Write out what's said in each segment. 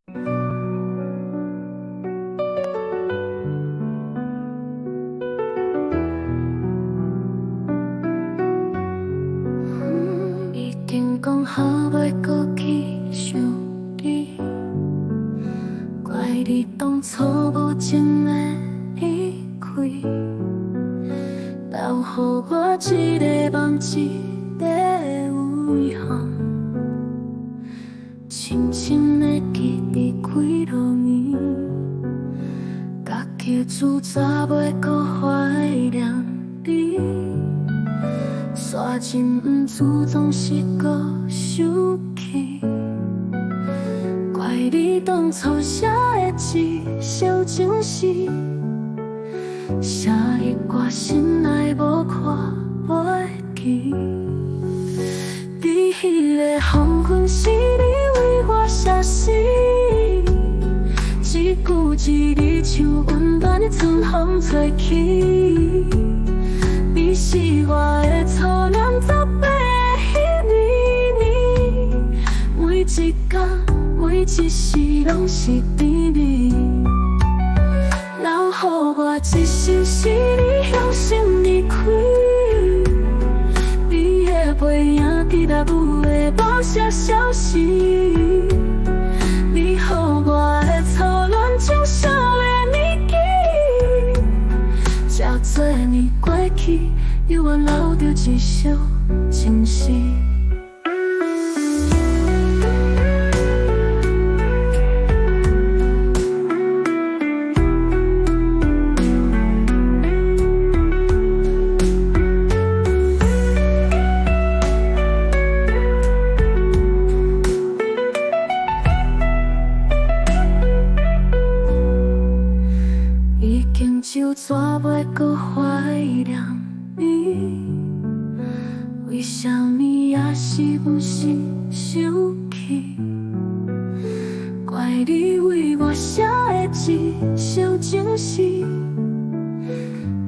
已经讲好袂搁去想你，怪你当初无情的离开，留予我一个梦，一个遗憾，深深的记忆几落年，家己自责袂搁怀念你。煞真不自总是搁想起，怪你当初写的一首情诗，写你歌心内无看袂记。伫迄个黄昏时，你为我写诗，一句一字像温暖的春风吹起。你是我的初恋，十八个迄年，每一天每一时拢是甜蜜。留予我一首诗，你向心离开，你的背影伫大雾的无声消息。你予我的初恋，像少年年纪，这多年过去。犹原留着一首情诗。已经就绝袂搁怀念你，为什么也是有时想起？怪你为我写的一首情诗，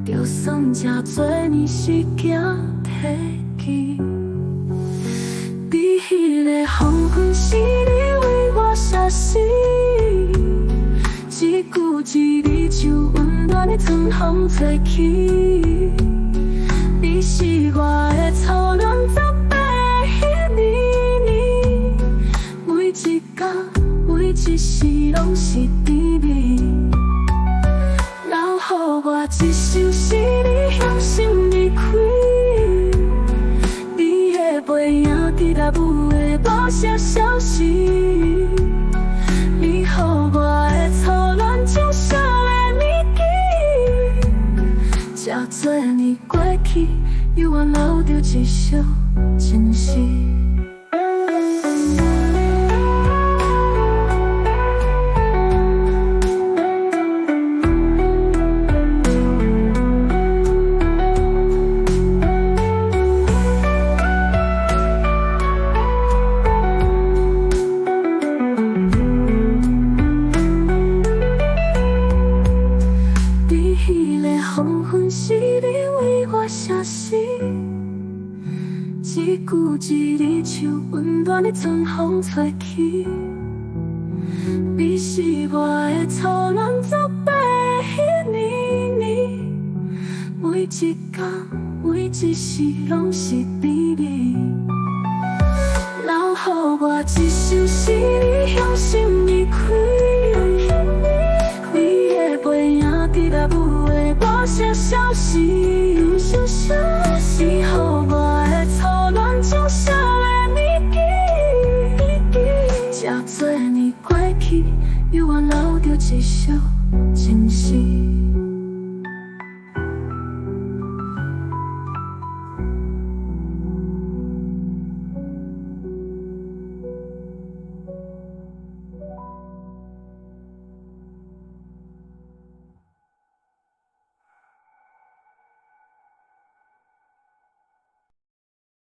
就算这多年时间提起。伫迄个黄昏时，你为我写诗，一句一字像温暖的春风吹起。你是我的初恋，十八个迄年，每一天每一时拢是甜蜜。留予我一首诗，你向心离开，你的背影伫大雾的无声消息。你予我的初恋，像少年年纪，这多年过去。犹原留着一首情诗。伫迄个黄昏时，你为我写诗，一句一字像温暖的春风吹起。你是我的初恋，十八个迄年，每一天每一时拢是甜蜜。留予我一首诗，你向心离开，你的背影伫大雾的无声消息。你予我的初恋，像少年年纪，这多年过去，犹原留着一首情诗。